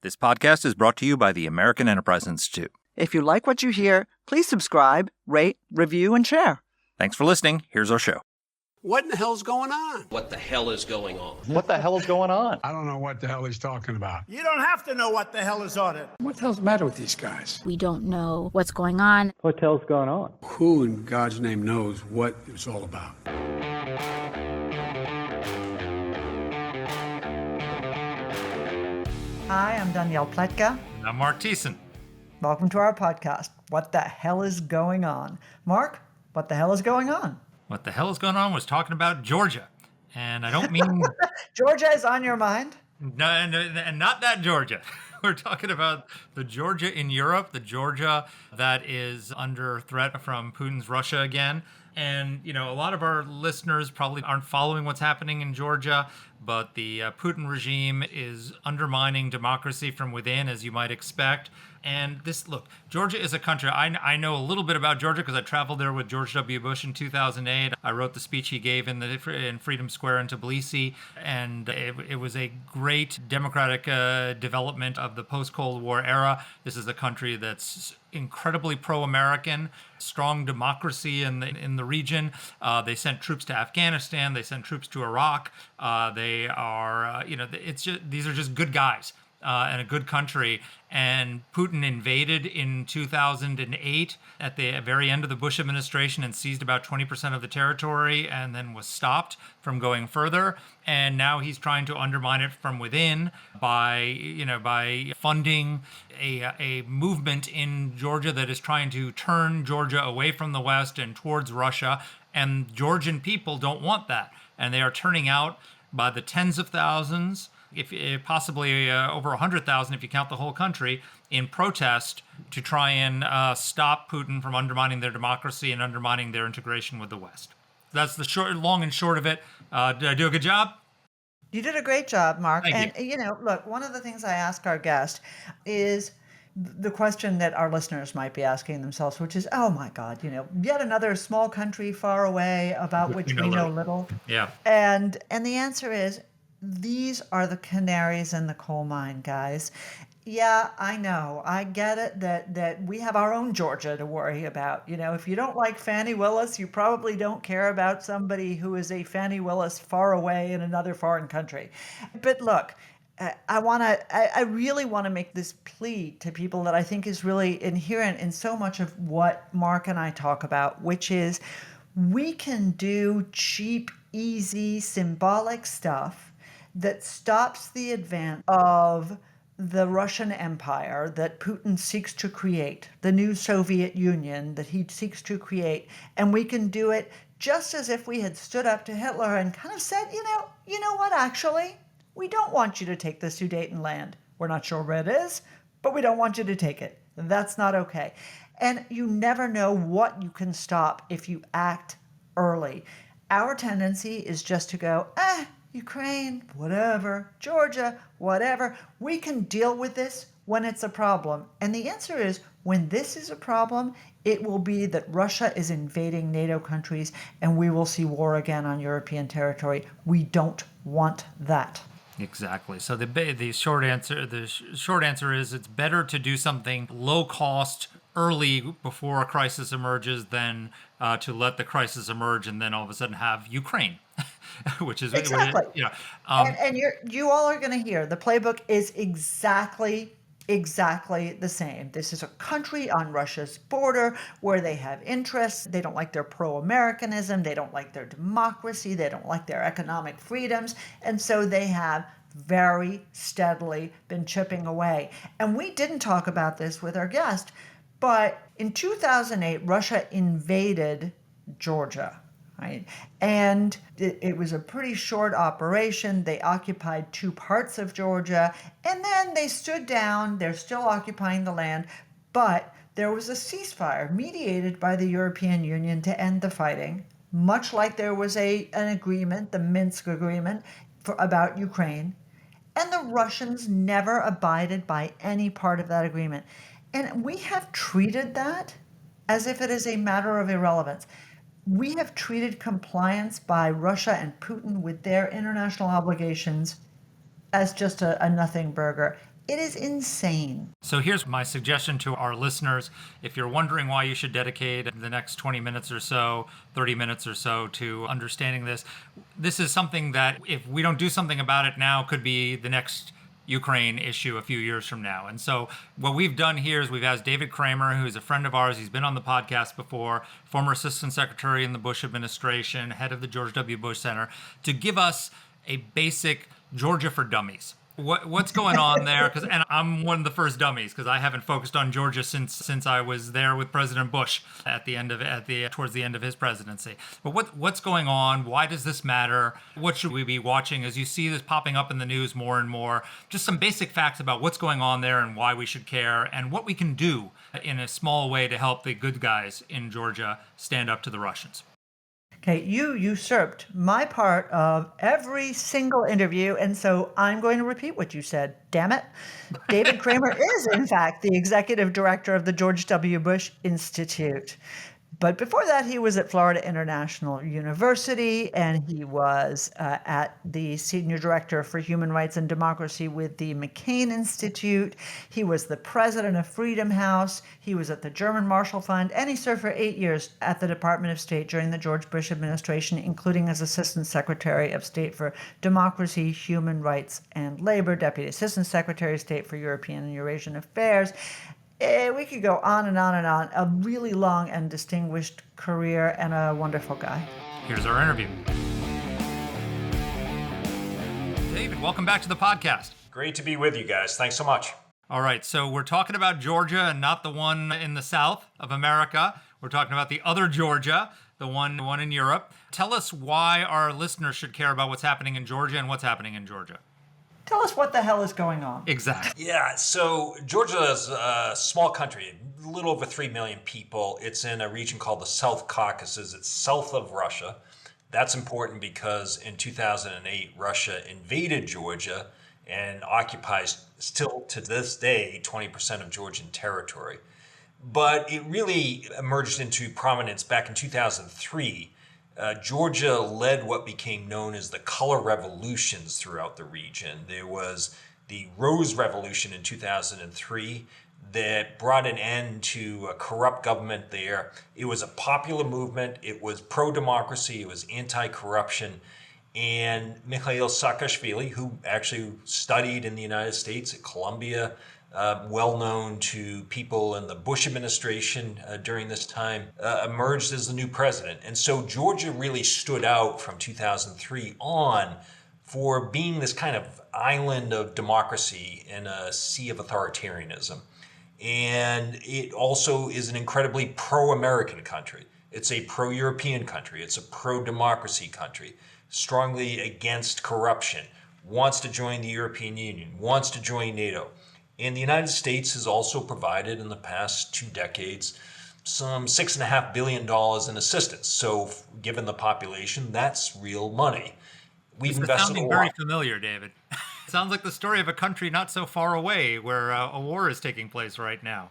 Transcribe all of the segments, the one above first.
This podcast is brought to you by the American Enterprise Institute. If you like what you hear, please subscribe, rate, review, and share. Thanks for listening. Here's our show. What in the hell's going on? What the hell is going on? What the hell is going on? I don't know what the hell he's talking about. You don't have to know what the hell is on it. What the hell's the matter with these guys? We don't know what's going on. What the hell's going on? Who in God's name knows what it's all about? Hi, I'm Danielle Pletka. I'm Mark Thiessen. Welcome to our podcast, What the Hell is Going On? Mark, what the hell is going on? What the hell is going on was talking about Georgia. And I don't mean... Georgia is on your mind? No, and not that Georgia. We're talking about the Georgia in Europe, the Georgia that is under threat from Putin's Russia again. And, you know, a lot of our listeners probably aren't following what's happening in Georgia, but the Putin regime is undermining democracy from within, as you might expect. And look, Georgia is a country. I know a little bit about Georgia because I traveled there with George W. Bush in 2008. I wrote the speech he gave in Freedom Square in Tbilisi, and it was a great democratic development of the post-Cold War era. This is a country that's incredibly pro-American, strong democracy in the region. They sent troops to Afghanistan. They sent troops to Iraq. They are, these are just good guys. And a good country. And Putin invaded in 2008 at the very end of the Bush administration and seized about 20% of the territory and then was stopped from going further. And now he's trying to undermine it from within by funding a movement in Georgia that is trying to turn Georgia away from the West and towards Russia. And Georgian people don't want that. And they are turning out by the tens of thousands, if possibly over 100,000 if you count the whole country, in protest to try and stop Putin from undermining their democracy and undermining their integration with the West. That's the long and short of it. Did I do a good job? You did a great job, Mark. Thank you. Look, one of the things I ask our guest is the question that our listeners might be asking themselves, which is, oh my God, yet another small country far away about which we know little. Yeah. And the answer is, these are the canaries in the coal mine, guys. Yeah, I know. I get it that we have our own Georgia to worry about. If you don't like Fannie Willis, you probably don't care about somebody who is a Fannie Willis far away in another foreign country. But look, I really want to make this plea to people that I think is really inherent in so much of what Mark and I talk about, which is we can do cheap, easy, symbolic stuff that stops the advance of the Russian Empire that Putin seeks to create, the new Soviet Union that he seeks to create. And we can do it just as if we had stood up to Hitler and kind of said, you know what, actually, we don't want you to take the Sudetenland. We're not sure where it is, but we don't want you to take it. That's not okay. And you never know what you can stop if you act early. Our tendency is just to go, Ukraine, whatever, Georgia, whatever. We can deal with this when it's a problem. And the answer is, when this is a problem, it will be that Russia is invading NATO countries and we will see war again on European territory. We don't want that. Exactly. So the short answer is it's better to do something low cost early before a crisis emerges than to let the crisis emerge and then all of a sudden have Ukraine. Which is exactly. And you all are going to hear the playbook is exactly the same. This is a country on Russia's border where they have interests. They don't like their pro-Americanism. They don't like their democracy. They don't like their economic freedoms. And so they have very steadily been chipping away. And we didn't talk about this with our guest, but in 2008, Russia invaded Georgia. Right. And it was a pretty short operation. They occupied 2 parts of Georgia, and then they stood down. They're still occupying the land, but there was a ceasefire mediated by the European Union to end the fighting, much like there was an agreement, the Minsk agreement, about Ukraine. And the Russians never abided by any part of that agreement. And we have treated that as if it is a matter of irrelevance. We have treated compliance by Russia and Putin with their international obligations as just a nothing burger. It is insane. So here's my suggestion to our listeners. If you're wondering why you should dedicate the next 20 minutes or so, 30 minutes or so to understanding this is something that if we don't do something about it now could be the next Ukraine issue a few years from now. And so what we've done here is we've asked David Kramer, who's a friend of ours. He's been on the podcast before, former assistant secretary in the Bush administration, head of the George W. Bush Center, to give us a basic Georgia for Dummies. What's going on there? And I'm one of the first dummies because I haven't focused on Georgia since I was there with President Bush towards the end of his presidency. But what's going on? Why does this matter? What should we be watching as you see this popping up in the news more and more? Just some basic facts about what's going on there and why we should care and what we can do in a small way to help the good guys in Georgia stand up to the Russians. Okay, you usurped my part of every single interview, and so I'm going to repeat what you said. Damn it. David Kramer is, in fact, the executive director of the George W. Bush Institute. But before that, he was at Florida International University, and he was at the senior director for human rights and democracy with the McCain Institute. He was the president of Freedom House. He was at the German Marshall Fund, and he served for 8 years at the Department of State during the George Bush administration, including as Assistant Secretary of State for Democracy, Human Rights, and Labor, Deputy Assistant Secretary of State for European and Eurasian Affairs. We could go on and on and on. A really long and distinguished career and a wonderful guy. Here's our interview. David, welcome back to the podcast. Great to be with you guys. Thanks so much. All right, so we're talking about Georgia and not the one in the south of America. We're talking about the other Georgia, the one in Europe. Tell us why our listeners should care about what's happening in Georgia and what's happening in Georgia. Tell us what the hell is going on. Exactly. Yeah, so Georgia is a small country, a little over 3 million people. It's in a region called the South Caucasus. It's south of Russia. That's important because in 2008, Russia invaded Georgia and occupies, still to this day, 20% of Georgian territory. But it really emerged into prominence back in 2003. Georgia led what became known as the color revolutions throughout the region. There was the Rose Revolution in 2003 that brought an end to a corrupt government there. It was a popular movement. It was pro-democracy. It was anti-corruption. And Mikhail Saakashvili, who actually studied in the United States at Columbia, well known to people in the Bush administration during this time, emerged as the new president. And so Georgia really stood out from 2003 on for being this kind of island of democracy in a sea of authoritarianism. And it also is an incredibly pro-American country. It's a pro-European country. It's a pro-democracy country, strongly against corruption, wants to join the European Union, wants to join NATO. And the United States has also provided in the past 2 decades some $6.5 billion in assistance. So given the population, that's real money. We've invested a sounding lot. very familiar, David. Sounds like the story of a country not so far away where a war is taking place right now.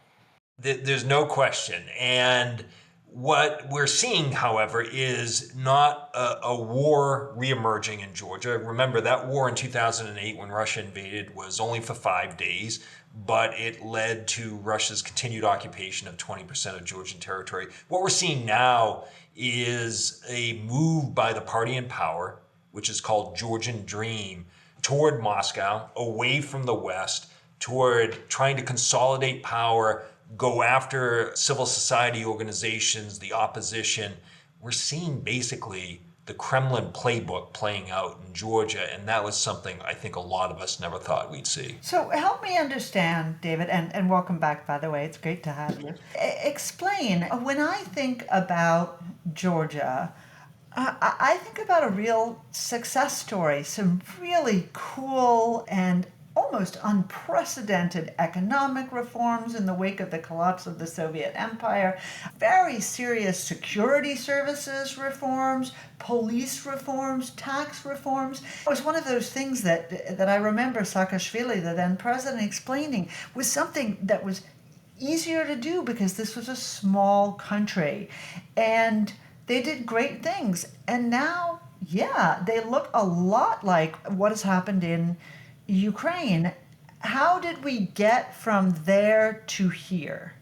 There's no question. And what we're seeing, however, is not a war reemerging in Georgia. Remember, that war in 2008 when Russia invaded was only for 5 days, but it led to Russia's continued occupation of 20% of Georgian territory. What we're seeing now is a move by the party in power, which is called Georgian Dream, toward Moscow, away from the West, toward trying to consolidate power, go after civil society organizations, the opposition. We're seeing basically the Kremlin playbook playing out in Georgia, and that was something I think a lot of us never thought we'd see. So help me understand, David, and welcome back, by the way. It's great to have you. Explain, when I think about Georgia, I think about a real success story, some really cool and almost unprecedented economic reforms in the wake of the collapse of the Soviet Empire, very serious security services reforms, police reforms, tax reforms. It was one of those things that I remember Saakashvili, the then president, explaining was something that was easier to do because this was a small country. And they did great things. And now, yeah, they look a lot like what has happened in Ukraine. How did we get from there to here?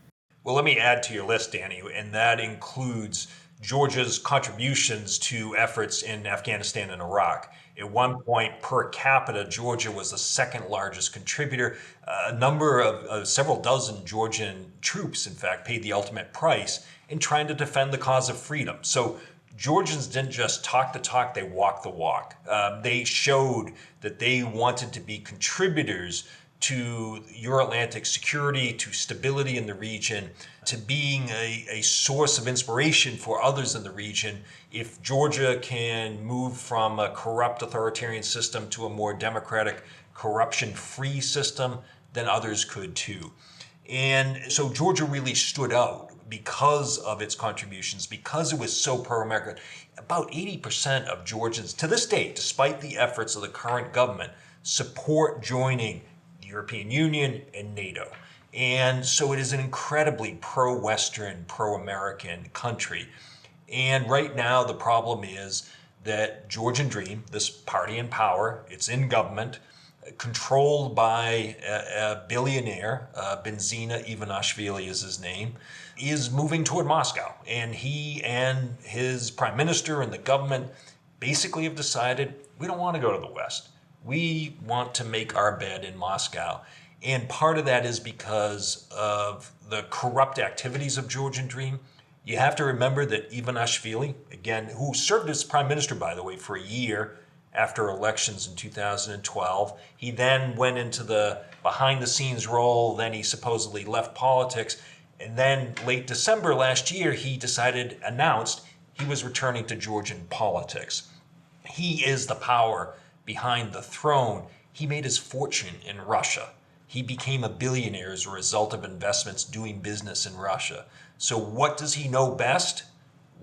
Well, let me add to your list, Danny, and that includes Georgia's contributions to efforts in Afghanistan and Iraq. At one point, per capita, Georgia was the second largest contributor. A number of several dozen Georgian troops, in fact, paid the ultimate price in trying to defend the cause of freedom. So Georgians didn't just talk the talk, they walked the walk. They showed that they wanted to be contributors to Euro-Atlantic security, to stability in the region, to being a source of inspiration for others in the region. If Georgia can move from a corrupt authoritarian system to a more democratic, corruption-free system, then others could too. And so Georgia really stood out because of its contributions, because it was so pro-American. About 80% of Georgians, to this day, despite the efforts of the current government, support joining the European Union and NATO. And so it is an incredibly pro-Western, pro-American country. And right now, the problem is that Georgian Dream, this party in power, it's in government, controlled by a billionaire, Benzina Ivanishvili is his name, is moving toward Moscow. And he and his prime minister and the government basically have decided, we don't want to go to the West. We want to make our bed in Moscow. And part of that is because of the corrupt activities of Georgian Dream. You have to remember that Ivanishvili, again, who served as prime minister, by the way, for a year after elections in 2012, he then went into the behind-the-scenes role, then he supposedly left politics, and then late December last year, he announced he was returning to Georgian politics. He is the power behind the throne. He made his fortune in Russia. He became a billionaire as a result of investments doing business in Russia. So what does he know best?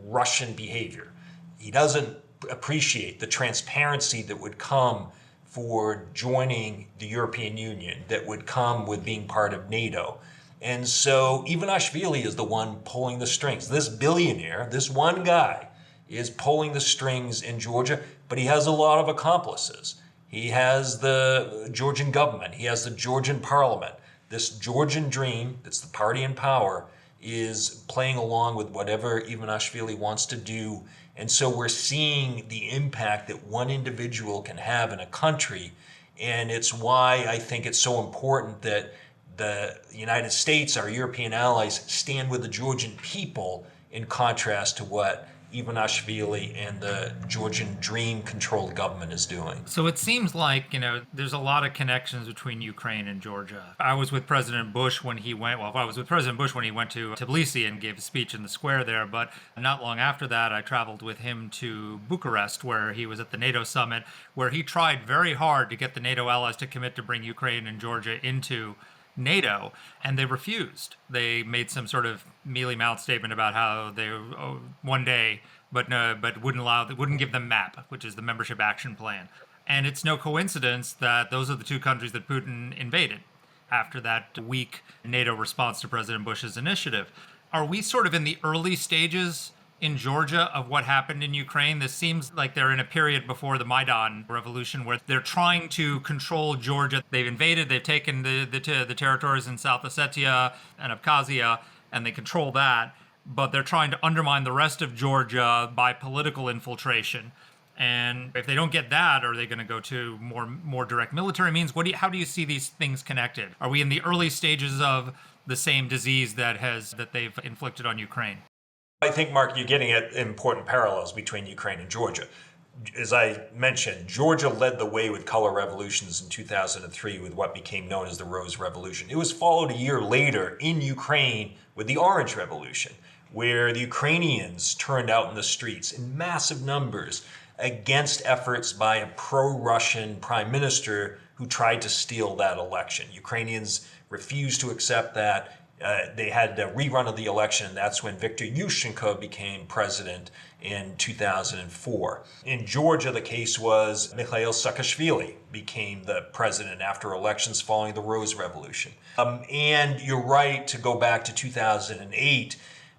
Russian behavior. He doesn't appreciate the transparency that would come for joining the European Union, that would come with being part of NATO. And so Ivanishvili is the one pulling the strings. This billionaire, this one guy, is pulling the strings in Georgia, but he has a lot of accomplices. He has the Georgian government. He has the Georgian parliament. This Georgian Dream, that's the party in power, is playing along with whatever Ivanishvili wants to do. And so we're seeing the impact that one individual can have in a country. And it's why I think it's so important that the United States, our European allies, stand with the Georgian people in contrast to what Ivanishvili and the Georgian Dream-controlled government is doing. So it seems like, there's a lot of connections between Ukraine and Georgia. I was with President Bush when he went, I was with President Bush when he went to Tbilisi and gave a speech in the square there, but not long after that, I traveled with him to Bucharest, where he was at the NATO summit, where he tried very hard to get the NATO allies to commit to bring Ukraine and Georgia into NATO, and they refused. They made some sort of mealy-mouthed statement about how they one day, but wouldn't give them MAP, which is the Membership Action Plan. And it's no coincidence that those are the two countries that Putin invaded after that weak NATO response to President Bush's initiative. Are we sort of in the early stages in Georgia of what happened in Ukraine? This seems like they're in a period before the Maidan revolution where they're trying to control Georgia. They've invaded, they've taken the territories in South Ossetia and Abkhazia, and they control that, but they're trying to undermine the rest of Georgia by political infiltration. And if they don't get that, are they going to go to more direct military means? How do you see these things connected? Are we in the early stages of the same disease that they've inflicted on Ukraine? I think, Mark, you're getting at important parallels between Ukraine and Georgia. As I mentioned, Georgia led the way with color revolutions in 2003 with what became known as the Rose Revolution. It was followed a year later in Ukraine with the Orange Revolution, where the Ukrainians turned out in the streets in massive numbers against efforts by a pro-Russian prime minister who tried to steal that election. Ukrainians refused to accept that. They had a rerun of the election, and that's when Viktor Yushchenko became president in 2004. In Georgia, the case was Mikhail Saakashvili became the president after elections following the Rose Revolution. And you're right to go back to 2008,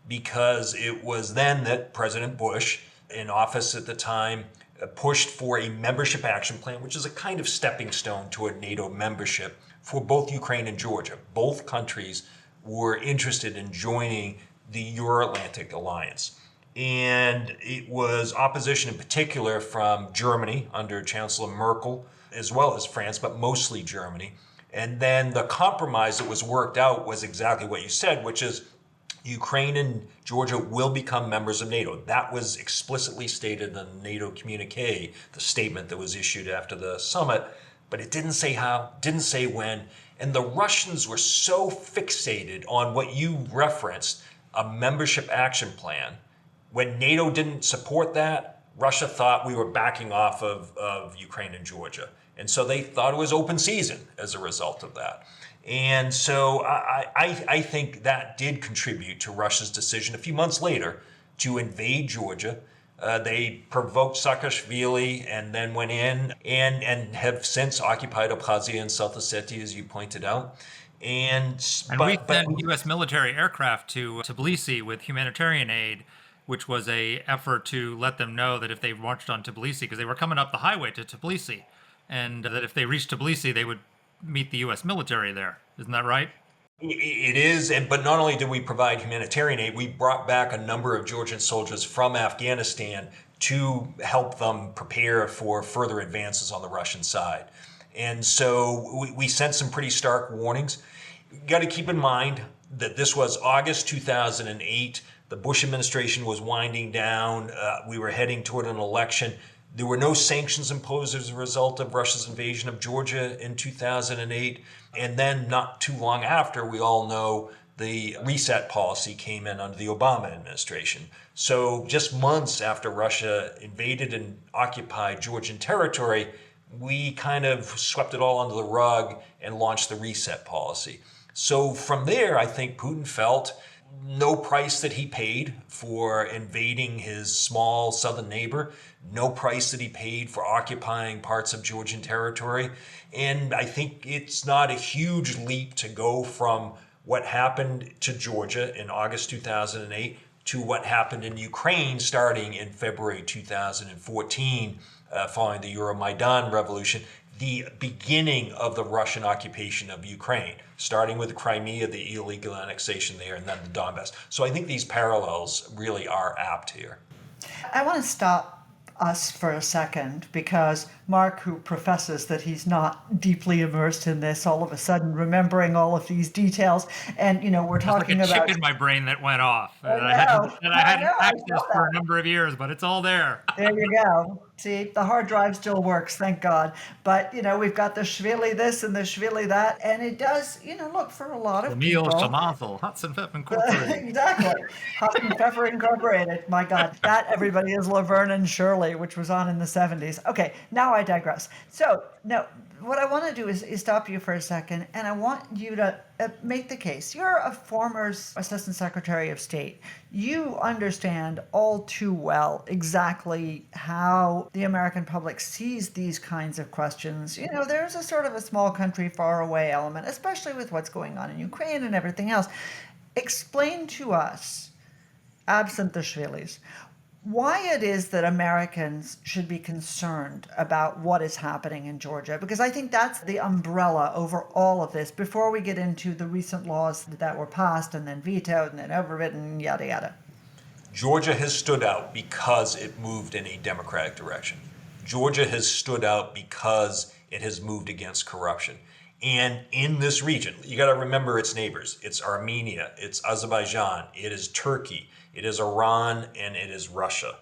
because it was then that President Bush, in office at the time, pushed for a membership action plan, which is a kind of stepping stone toward NATO membership for both Ukraine and Georgia. Both countries were interested in joining the Euro-Atlantic Alliance. And it was opposition in particular from Germany under Chancellor Merkel, as well as France, but mostly Germany. And then the compromise that was worked out was exactly what you said, which is Ukraine and Georgia will become members of NATO. That was explicitly stated in the NATO communique, the statement that was issued after the summit, but it didn't say how, didn't say when. And the Russians were so fixated on what you referenced, a membership action plan. When NATO didn't support that, Russia thought we were backing off of Ukraine and Georgia. And so they thought it was open season as a result of that. And so I think that did contribute to Russia's decision a few months later to invade Georgia. They provoked Saakashvili and then went in and have since occupied Abkhazia and South Ossetia, as you pointed out. And we sent U.S. military aircraft to Tbilisi with humanitarian aid, which was a effort to let them know that if they marched on Tbilisi, because they were coming up the highway to Tbilisi, and that if they reached Tbilisi, they would meet the U.S. military there. Isn't that right? It is, but not only did we provide humanitarian aid, we brought back a number of Georgian soldiers from Afghanistan to help them prepare for further advances on the Russian side. And so we sent some pretty stark warnings. You got to keep in mind that this was August 2008. The Bush administration was winding down. We were heading toward an election. There were no sanctions imposed as a result of Russia's invasion of Georgia in 2008. And then not too long after, we all know the reset policy came in under the Obama administration. So just months after Russia invaded and occupied Georgian territory, we kind of swept it all under the rug and launched the reset policy. So from there, I think Putin felt no price that he paid for invading his small southern neighbor, no price that he paid for occupying parts of Georgian territory. And I think it's not a huge leap to go from what happened to Georgia in August 2008 to what happened in Ukraine starting in February 2014, following the Euromaidan revolution, the beginning of the Russian occupation of Ukraine, starting with Crimea, the illegal annexation there, and then the Donbass. So I think these parallels really are apt here. I want to stop us for a second because Mark, who professes that he's not deeply immersed in this, all of a sudden remembering all of these details, and we're talking like a about chip in my brain that went off, and I hadn't accessed for a number of years, but it's all there. There you go. See, the hard drive still works, thank God. But, we've got the Shvili this and the Shvili that, and it does, look, for a lot of Emil people. Shamathel, Hudson Pep Incorporated. Exactly. Hudson Pepper Incorporated. My God, that everybody is Laverne and Shirley, which was on in the 70s. Okay, now I digress. So, no, what I want to do is stop you for a second, and I want you to make the case. You're a former Assistant Secretary of State. You understand all too well exactly how the American public sees these kinds of questions. There's a sort of a small country far away element, especially with what's going on in Ukraine and everything else. Explain to us, absent the Shvilis, why it is that Americans should be concerned about what is happening in Georgia, because I think that's the umbrella over all of this before we get into the recent laws that were passed and then vetoed and then overridden, yada, yada. Georgia has stood out because it moved in a democratic direction. Georgia has stood out because it has moved against corruption. And in this region, you got to remember its neighbors. It's Armenia, it's Azerbaijan, it is Turkey, it is Iran, and it is Russia.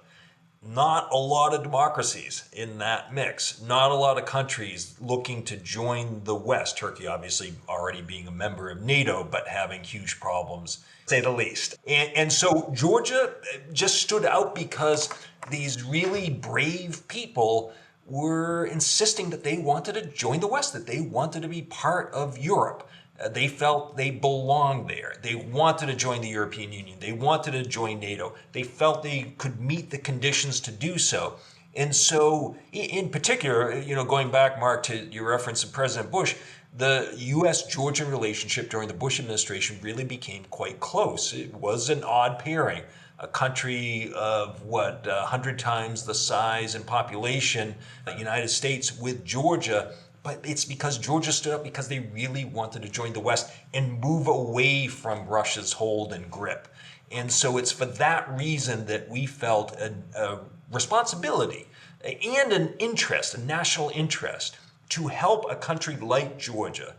Not a lot of democracies in that mix. Not a lot of countries looking to join the West. Turkey obviously already being a member of NATO, but having huge problems, to say the least. And so Georgia just stood out because these really brave people were insisting that they wanted to join the West, that they wanted to be part of Europe. They felt they belonged there. They wanted to join the European Union. They wanted to join NATO. They felt they could meet the conditions to do so. And so, in particular, going back, Mark, to your reference to President Bush, the U.S.-Georgian relationship during the Bush administration really became quite close. It was an odd pairing. a country of 100 times the size and population, the United States, with Georgia. But it's because Georgia stood up because they really wanted to join the West and move away from Russia's hold and grip. And so it's for that reason that we felt a responsibility and an interest, a national interest, to help a country like Georgia,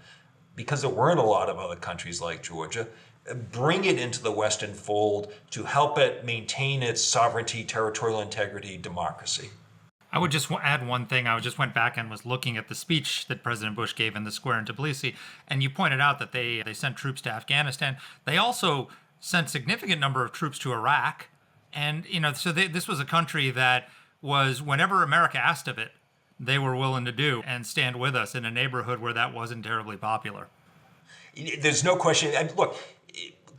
because there weren't a lot of other countries like Georgia, bring it into the Western fold to help it maintain its sovereignty, territorial integrity, democracy. I would just add one thing. I just went back and was looking at the speech that President Bush gave in the square in Tbilisi, and you pointed out that they sent troops to Afghanistan. They also sent significant number of troops to Iraq, and so this was a country that was, whenever America asked of it, they were willing to do and stand with us in a neighborhood where that wasn't terribly popular. There's no question. And look,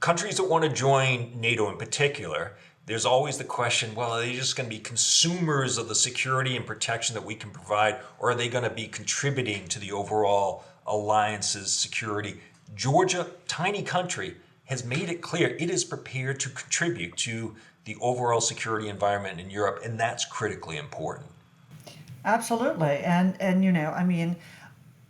countries that want to join NATO in particular, there's always the question, well, are they just going to be consumers of the security and protection that we can provide, or are they going to be contributing to the overall alliance's security? Georgia, tiny country, has made it clear it is prepared to contribute to the overall security environment in Europe, and that's critically important. Absolutely. And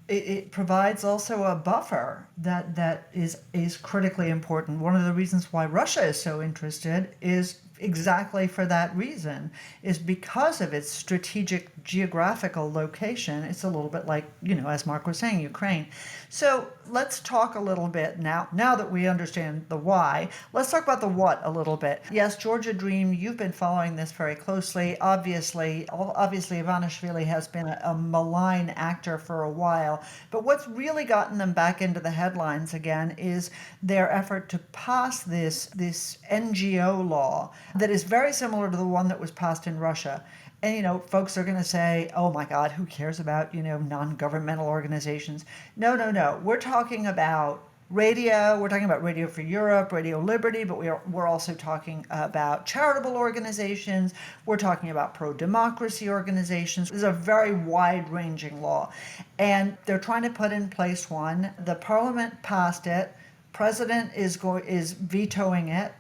it provides also a buffer that is critically important. One of the reasons why Russia is so interested is exactly for that reason, is because of its strategic geographical location. It's a little bit like, as Mark was saying, Ukraine. So let's talk a little bit now that we understand the why, let's talk about the what a little bit. Yes, Georgia Dream, you've been following this very closely. Obviously, Ivanishvili has been a malign actor for a while, but what's really gotten them back into the headlines again is their effort to pass this NGO law that is very similar to the one that was passed in Russia. And, folks are going to say, oh my God, who cares about, non-governmental organizations? No. We're talking about radio. We're talking about Radio for Europe, Radio Liberty, but we're also talking about charitable organizations. We're talking about pro-democracy organizations. This is a very wide-ranging law. And they're trying to put in place one. The parliament passed it. President is vetoing it.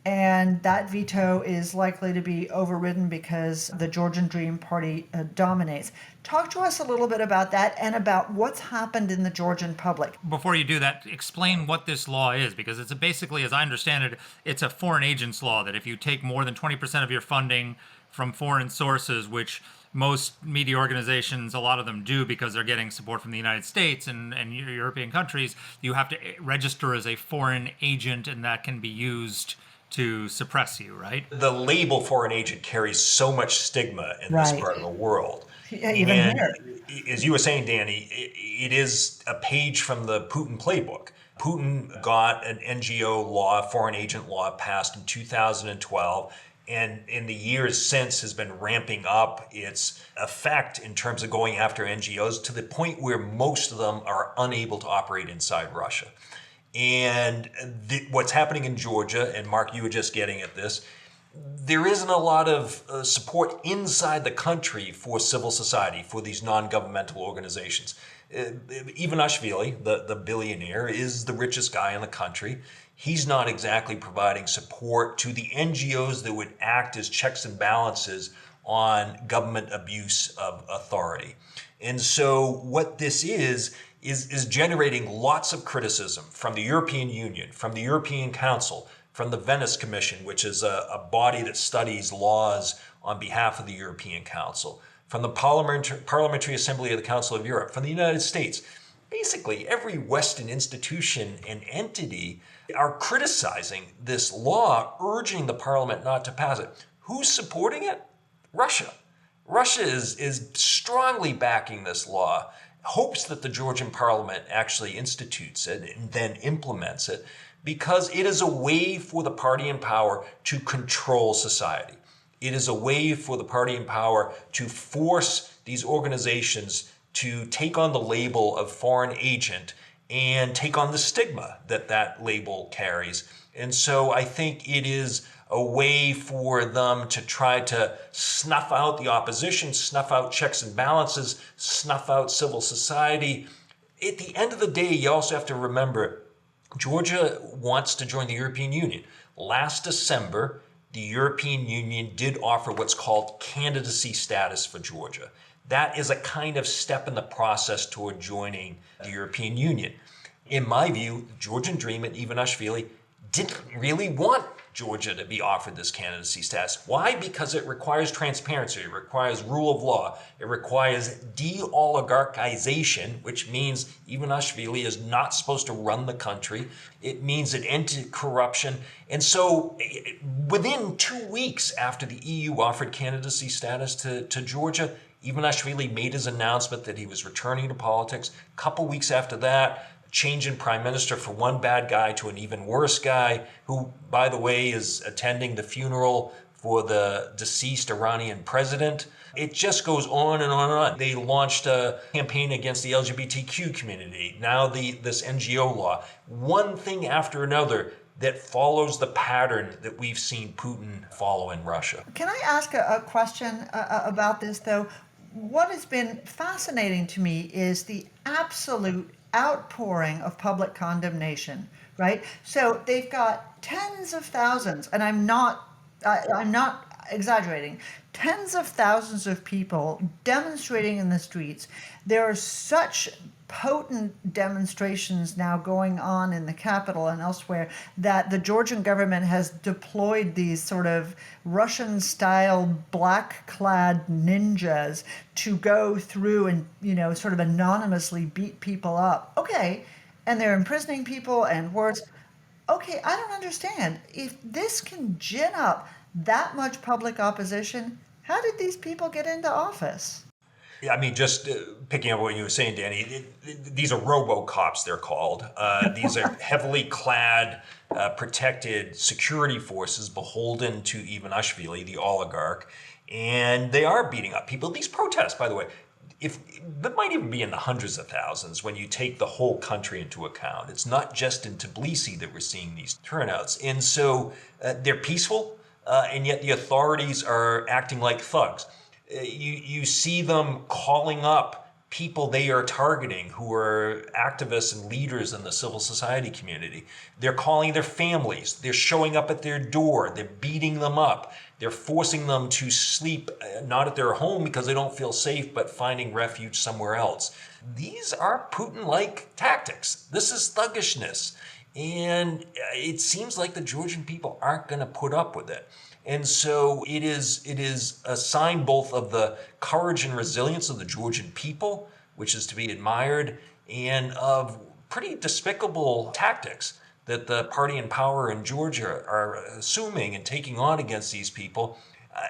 And that veto is likely to be overridden because the Georgian Dream Party dominates. Talk to us a little bit about that and about what's happened in the Georgian public. Before you do that, explain what this law is, because it's basically, as I understand it, it's a foreign agents law that if you take more than 20% of your funding from foreign sources, which most media organizations, a lot of them do because they're getting support from the United States and European countries, you have to register as a foreign agent, and that can be used to suppress you, right? The label foreign agent carries so much stigma in this part of the world. Yeah, even here. As you were saying, Danny, it is a page from the Putin playbook. Putin got an NGO law, foreign agent law, passed in 2012, and in the years since has been ramping up its effect in terms of going after NGOs to the point where most of them are unable to operate inside Russia. And what's happening in Georgia, and Mark, you were just getting at this, there isn't a lot of support inside the country for civil society, for these non-governmental organizations. Ivanishvili, the billionaire, is the richest guy in the country. He's not exactly providing support to the NGOs that would act as checks and balances on government abuse of authority. And so what this is generating lots of criticism from the European Union, from the European Council, from the Venice Commission, which is a body that studies laws on behalf of the European Council, from the Parliamentary Assembly of the Council of Europe, from the United States. Basically, every Western institution and entity are criticizing this law, urging the parliament not to pass it. Who's supporting it? Russia. Russia is strongly backing this law, hopes that the Georgian parliament actually institutes it and then implements it, because it is a way for the party in power to control society. It is a way for the party in power to force these organizations to take on the label of foreign agent and take on the stigma that label carries. And so I think it is a way for them to try to snuff out the opposition, snuff out checks and balances, snuff out civil society. At the end of the day, you also have to remember, Georgia wants to join the European Union. Last December, the European Union did offer what's called candidacy status for Georgia. That is a kind of step in the process toward joining the European Union. In my view, the Georgian Dream and Ivanishvili didn't really want Georgia to be offered this candidacy status. Why? Because it requires transparency, it requires rule of law, it requires de-oligarchization, which means Ivanishvili is not supposed to run the country. It means it ended corruption. And so within 2 weeks after the EU offered candidacy status to Georgia, Ivanishvili made his announcement that he was returning to politics. A couple weeks after that, change in prime minister from one bad guy to an even worse guy, who, by the way, is attending the funeral for the deceased Iranian president. It just goes on and on and on. They launched a campaign against the LGBTQ community. Now this NGO law. One thing after another that follows the pattern that we've seen Putin follow in Russia. Can I ask a question about this, though? What has been fascinating to me is the absolute outpouring of public condemnation, right? So they've got tens of thousands, and I'm not exaggerating, tens of thousands of people demonstrating in the streets. There are such potent demonstrations now going on in the capital and elsewhere that the Georgian government has deployed these sort of Russian-style black-clad ninjas to go through and, sort of anonymously beat people up. Okay, and they're imprisoning people and worse. Okay, I don't understand. If this can gin up that much public opposition, how did these people get into office? Yeah, I mean, just picking up what you were saying, Danny, these are robo-cops, they're called. These are heavily clad, protected security forces beholden to Ivanishvili, the oligarch, and they are beating up people. These protests, by the way, that might even be in the hundreds of thousands when you take the whole country into account. It's not just in Tbilisi that we're seeing these turnouts. And so they're peaceful, and yet the authorities are acting like thugs. You see them calling up people they are targeting who are activists and leaders in the civil society community. They're calling their families. They're showing up at their door. They're beating them up. They're forcing them to sleep not at their home because they don't feel safe, but finding refuge somewhere else. These are Putin-like tactics. This is thuggishness. And it seems like the Georgian people aren't going to put up with it. And so it is a sign both of the courage and resilience of the Georgian people, which is to be admired, and of pretty despicable tactics that the party in power in Georgia are assuming and taking on against these people.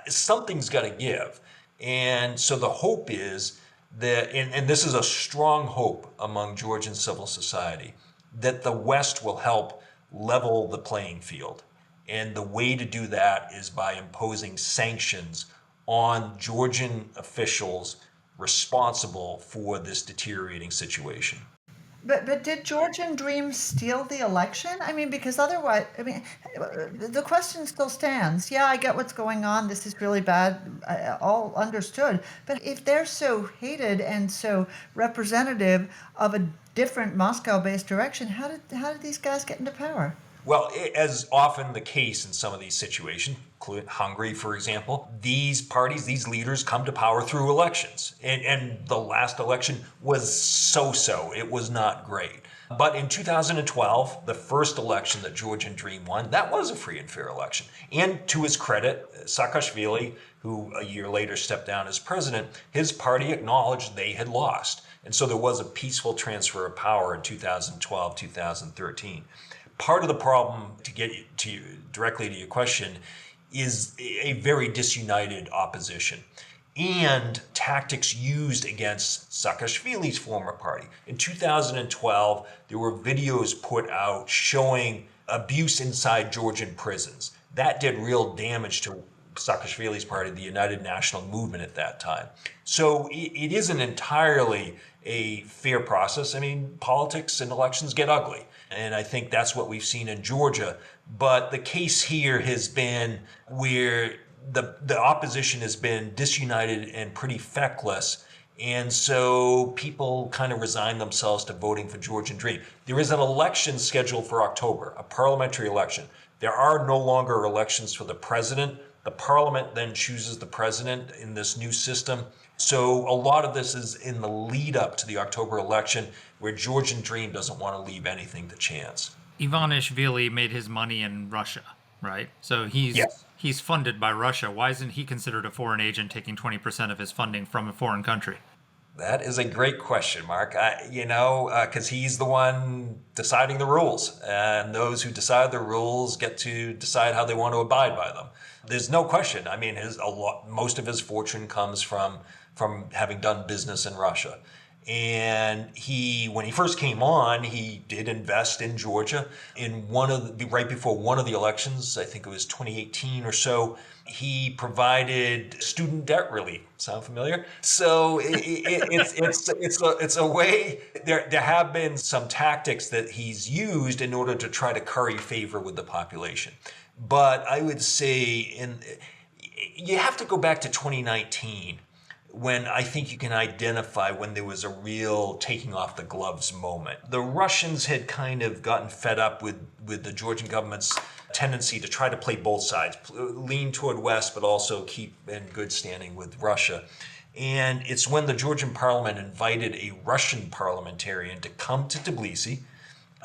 Something's got to give. And so the hope is that, and this is a strong hope among Georgian civil society, that the West will help level the playing field. And the way to do that is by imposing sanctions on Georgian officials responsible for this deteriorating situation. But did Georgian Dream steal the election? I mean, because otherwise, the question still stands. Yeah, I get what's going on. This is really bad. All understood. But if they're so hated and so representative of a different Moscow-based direction, how did these guys get into power? Well, as often the case in some of these situations, including Hungary, for example, these parties, these leaders come to power through elections. And the last election was so-so. It was not great. But in 2012, the first election that Georgian Dream won, that was a free and fair election. And to his credit, Saakashvili, who a year later stepped down as president, his party acknowledged they had lost. And so there was a peaceful transfer of power in 2012, 2013. Part of the problem, to get directly to your question, is a very disunited opposition and tactics used against Saakashvili's former party. In 2012, there were videos put out showing abuse inside Georgian prisons. That did real damage to Saakashvili's party, the United National Movement at that time. So it isn't entirely a fair process. I mean, politics and elections get ugly. And I think that's what we've seen in Georgia. But the case here has been where the opposition has been disunited and pretty feckless. And so people kind of resign themselves to voting for Georgian Dream. There is an election scheduled for October, a parliamentary election. There are no longer elections for the president. The parliament then chooses the president in this new system. So a lot of this is in the lead up to the October election, where Georgian Dream doesn't want to leave anything to chance. Ivanishvili made his money in Russia, right? So he's funded by Russia. Why isn't he considered a foreign agent taking 20% of his funding from a foreign country? That is a great question, Mark. Because he's the one deciding the rules, and those who decide the rules get to decide how they want to abide by them. There's no question. I mean, most of his fortune comes from having done business in Russia. And when he first came on, he did invest in Georgia. Right before one of the elections, I think it was 2018 or so, he provided student debt relief. Sound familiar? So it's a way. There have been some tactics that he's used in order to try to curry favor with the population. But I would say you have to go back to 2019. When I think you can identify when there was a real taking off the gloves moment. The Russians had kind of gotten fed up with the Georgian government's tendency to try to play both sides, lean toward West, but also keep in good standing with Russia. And it's when the Georgian parliament invited a Russian parliamentarian to come to Tbilisi,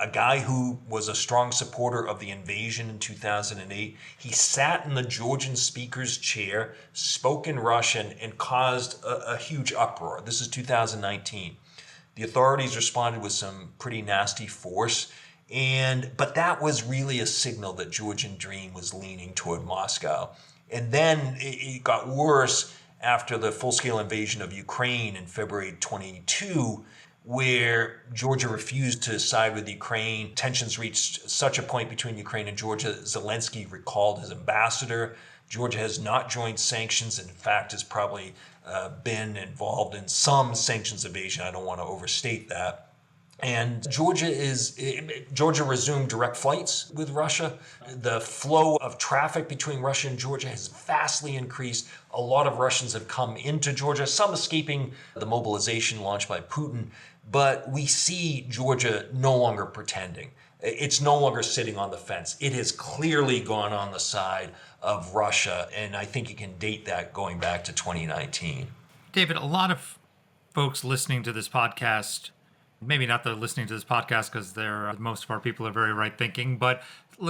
a guy who was a strong supporter of the invasion in 2008. He sat in the Georgian speaker's chair, spoke in Russian, and caused a huge uproar. This is 2019. The authorities responded with some pretty nasty force, but that was really a signal that Georgian Dream was leaning toward Moscow. And then it got worse after the full-scale invasion of Ukraine in February 22, where Georgia refused to side with Ukraine. Tensions reached such a point between Ukraine and Georgia, Zelensky recalled his ambassador. Georgia has not joined sanctions. In fact, has probably been involved in some sanctions evasion. I don't want to overstate that. And Georgia resumed direct flights with Russia. The flow of traffic between Russia and Georgia has vastly increased. A lot of Russians have come into Georgia, some escaping the mobilization launched by Putin. But we see Georgia no longer pretending. It's no longer sitting on the fence. It has clearly gone on the side of Russia, and I think you can date that going back to 2019. David, a lot of folks listening to this podcast, maybe not the listening to this podcast because most of our people are very right thinking, but a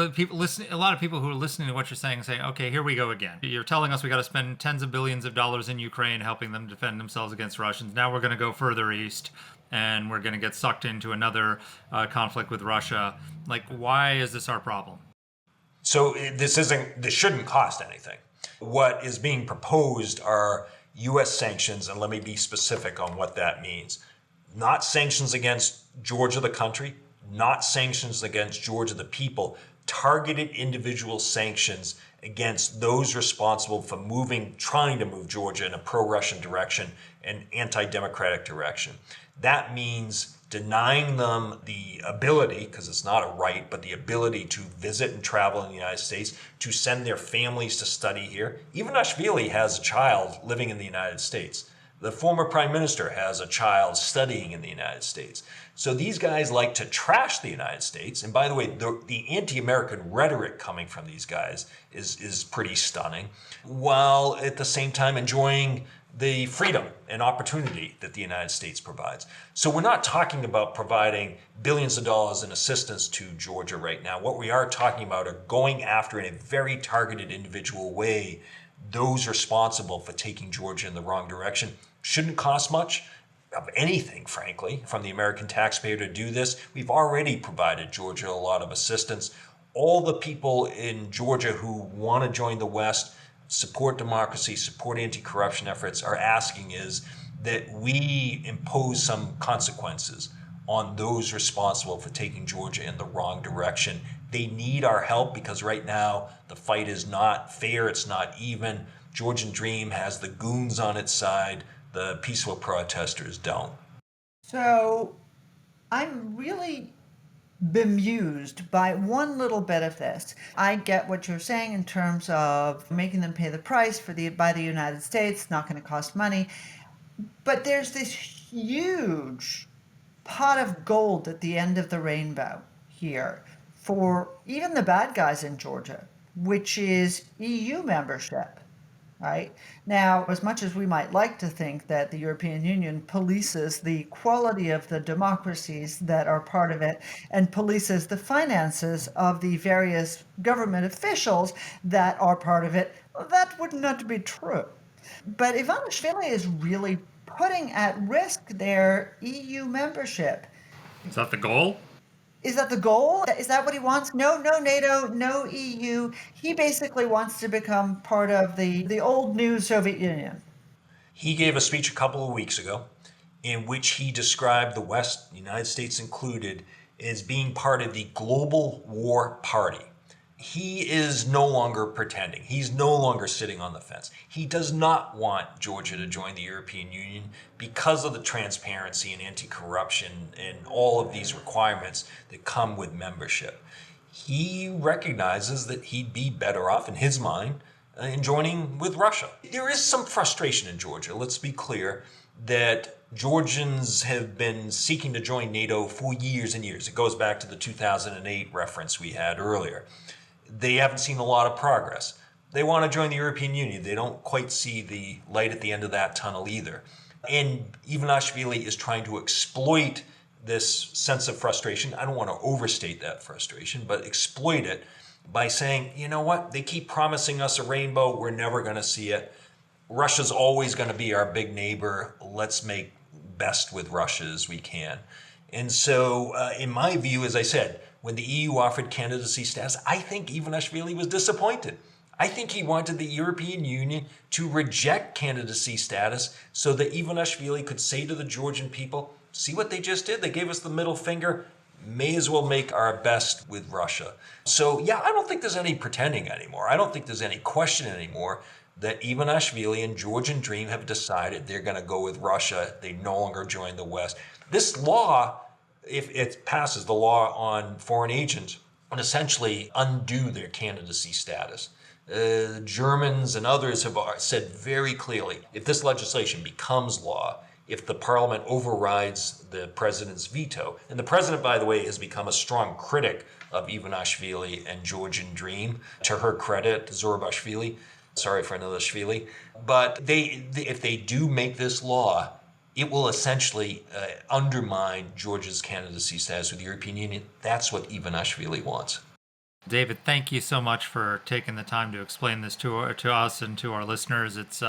lot of people who are listening to what you're saying say, okay, here we go again. You're telling us we got to spend tens of billions of dollars in Ukraine helping them defend themselves against Russians. Now we're going to go further east and we're going to get sucked into another conflict with Russia. Like, why is this our problem? So this shouldn't cost anything. What is being proposed are U.S. sanctions, and let me be specific on what that means. Not sanctions against Georgia, the country, not sanctions against Georgia, the people, targeted individual sanctions against those responsible for trying to move Georgia in a pro-Russian direction and anti-democratic direction. That means denying them the ability, because it's not a right, but the ability to visit and travel in the United States, to send their families to study here. Ivanishvili has a child living in the United States. The former prime minister has a child studying in the United States. So these guys like to trash the United States. And by the way, the anti-American rhetoric coming from these guys is pretty stunning, while at the same time enjoying the freedom and opportunity that the United States provides. So we're not talking about providing billions of dollars in assistance to Georgia right now. What we are talking about are going after, in a very targeted individual way, those responsible for taking Georgia in the wrong direction. Shouldn't cost much of anything, frankly, from the American taxpayer to do this. We've already provided Georgia a lot of assistance. All the people in Georgia who want to join the West, support democracy, support anti-corruption efforts, are asking is that we impose some consequences on those responsible for taking Georgia in the wrong direction. They need our help because right now the fight is not fair, it's not even. Georgian Dream has the goons on its side, the peaceful protesters don't. So I'm really bemused by one little bit of this. I get what you're saying in terms of making them pay the price by the United States, not going to cost money. But there's this huge pot of gold at the end of the rainbow here for even the bad guys in Georgia, which is EU membership. Right? Now, as much as we might like to think that the European Union polices the quality of the democracies that are part of it and polices the finances of the various government officials that are part of it, that would not be true. But Ivanishvili is really putting at risk their EU membership. Is that the goal? Is that the goal? Is that what he wants? No, no NATO, no EU. He basically wants to become part of the old new Soviet Union. He gave a speech a couple of weeks ago in which he described the West, the United States included, as being part of the global war party. He is no longer pretending. He's no longer sitting on the fence. He does not want Georgia to join the European Union because of the transparency and anti-corruption and all of these requirements that come with membership. He recognizes that he'd be better off, in his mind, in joining with Russia. There is some frustration in Georgia, let's be clear, that Georgians have been seeking to join NATO for years and years. It goes back to the 2008 reference we had earlier. They haven't seen a lot of progress. They want to join the European Union. They don't quite see the light at the end of that tunnel either. And Ivanishvili is trying to exploit this sense of frustration. I don't want to overstate that frustration, but exploit it by saying, you know what, they keep promising us a rainbow. We're never going to see it. Russia's always going to be our big neighbor. Let's make best with Russia as we can. And so, in my view, as I said, when the EU offered candidacy status, I think Ivanishvili was disappointed. I think he wanted the European Union to reject candidacy status so that Ivanishvili could say to the Georgian people, see what they just did? They gave us the middle finger. May as well make our best with Russia. So, yeah, I don't think there's any pretending anymore. I don't think there's any question anymore that Ivanishvili and Georgian Dream have decided they're going to go with Russia. They no longer join the West. This law, if it passes, the law on foreign agents, would essentially undo their candidacy status. Germans and others have said very clearly, if this legislation becomes law, if the parliament overrides the president's veto, and the president, by the way, has become a strong critic of Ivanishvili and Georgian Dream, to her credit, Zorobashvili, sorry for another Shvili, but if they do make this law, it will essentially undermine Georgia's candidacy status with the European Union. That's what Ivanishvili wants. David, thank you so much for taking the time to explain this to us and to our listeners. It's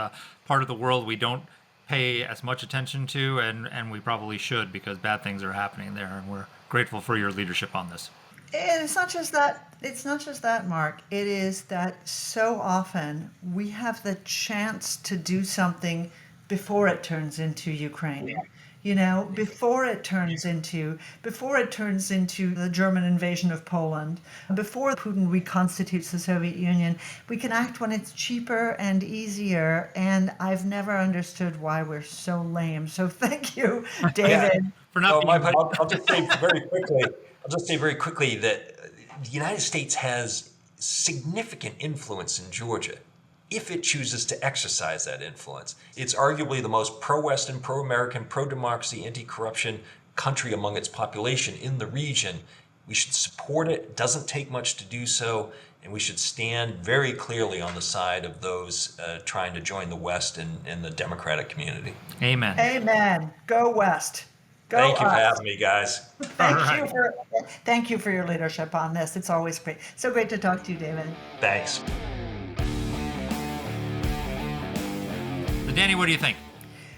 part of the world we don't pay as much attention to, and we probably should, because bad things are happening there, and we're grateful for your leadership on this. And it's not just that. It's not just that, Mark. It is that so often we have the chance to do something before it turns into Ukraine. You know, before it turns into the German invasion of Poland, before Putin reconstitutes the Soviet Union. We can act when it's cheaper and easier. And I've never understood why we're so lame. So thank you, David. For not being... I'll just say very quickly that the United States has significant influence in Georgia if it chooses to exercise that influence. It's arguably the most pro-Western, pro-American, pro-democracy, anti-corruption country among its population in the region. We should support it. It doesn't take much to do so, and we should stand very clearly on the side of those trying to join the West and the democratic community. Amen. Amen. Go West. Go Thank you for us. having me, guys. Thank you for your leadership on this. It's always great. So great to talk to you, David. Thanks. So Danny, what do you think?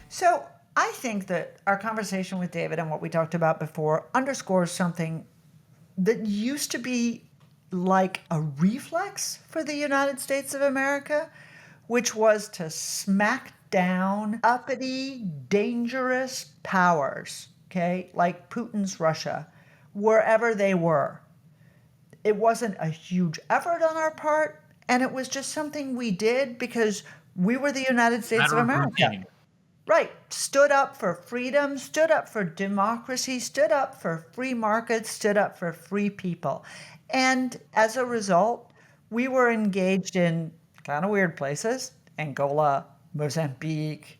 So I think that our conversation with David and what we talked about before underscores something that used to be like a reflex for the United States of America, which was to smack down uppity, dangerous powers, okay, like Putin's Russia, wherever they were. It wasn't a huge effort on our part, and it was just something we did because we were the United States of America. Right. Stood up for freedom, stood up for democracy, stood up for free markets, stood up for free people. And as a result, we were engaged in kind of weird places: Angola, Mozambique,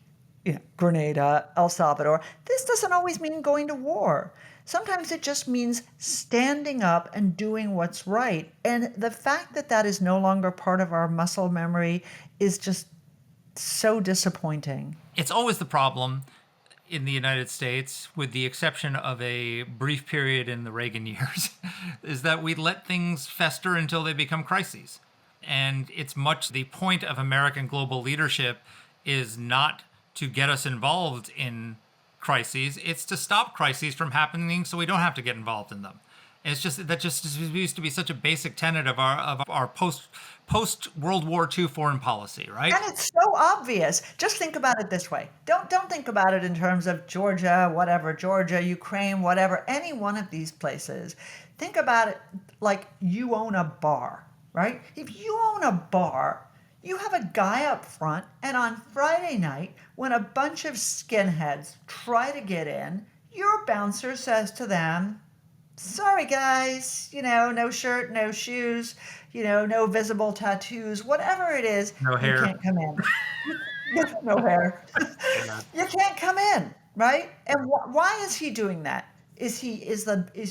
Grenada, El Salvador. This doesn't always mean going to war. Sometimes it just means standing up and doing what's right. And the fact that that is no longer part of our muscle memory is just so disappointing. It's always the problem in the United States, with the exception of a brief period in the Reagan years, is that we let things fester until they become crises. And it's much the point of American global leadership is not to get us involved in crises, it's to stop crises from happening so we don't have to get involved in them. And it's just that just used to be such a basic tenet of our post World War II foreign policy, right? And it's so obvious. Just think about it this way. Don't think about it in terms of Georgia, Ukraine, whatever, any one of these places. Think about it like you own a bar, right? If you own a bar, you have a guy up front, and on Friday night, when a bunch of skinheads try to get in, your bouncer says to them, sorry guys, no shirt, no shoes, no visible tattoos, whatever it is, no hair. You can't come in. No hair. You can't come in, right? And why is he doing that? Is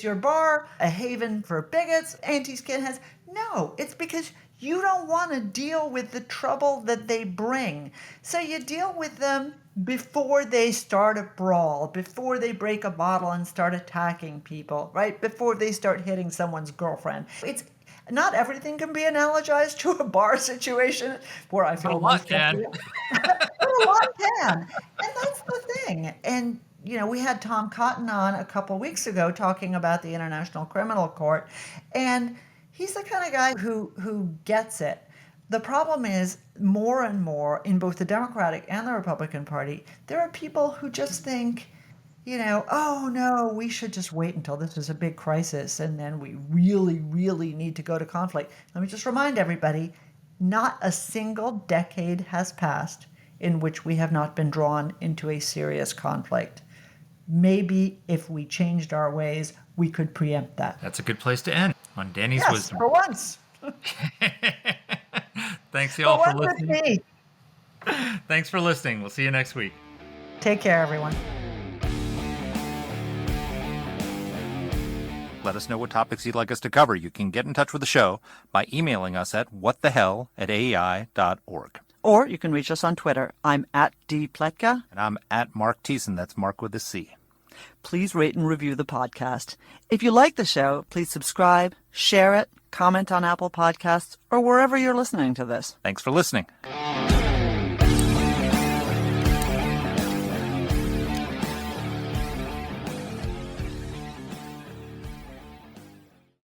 your bar a haven for bigots, anti-skinheads? No, it's because you don't want to deal with the trouble that they bring. So you deal with them before they start a brawl, before they break a bottle and start attacking people, right? Before they start hitting someone's girlfriend. It's not everything can be analogized to a bar situation where I feel a lot can. But a lot can. And that's the thing. And we had Tom Cotton on a couple weeks ago talking about the International Criminal Court, and he's the kind of guy who gets it. The problem is, more and more in both the Democratic and the Republican Party, there are people who just think, oh no, we should just wait until this is a big crisis and then we really, really need to go to conflict. Let me just remind everybody, not a single decade has passed in which we have not been drawn into a serious conflict. Maybe if we changed our ways, we could preempt that. That's a good place to end on Danny's wisdom. For once. Thanks y'all for with listening. me. Thanks for listening. We'll see you next week. Take care, everyone. Let us know what topics you'd like us to cover. You can get in touch with the show by emailing us at whatthehell@aei.org. Or you can reach us on Twitter. I'm at @dpletka. And I'm at Mark Thiessen. That's Mark with a C. Please rate and review the podcast. If you like the show, please subscribe, share it, comment on Apple Podcasts, or wherever you're listening to this. Thanks for listening.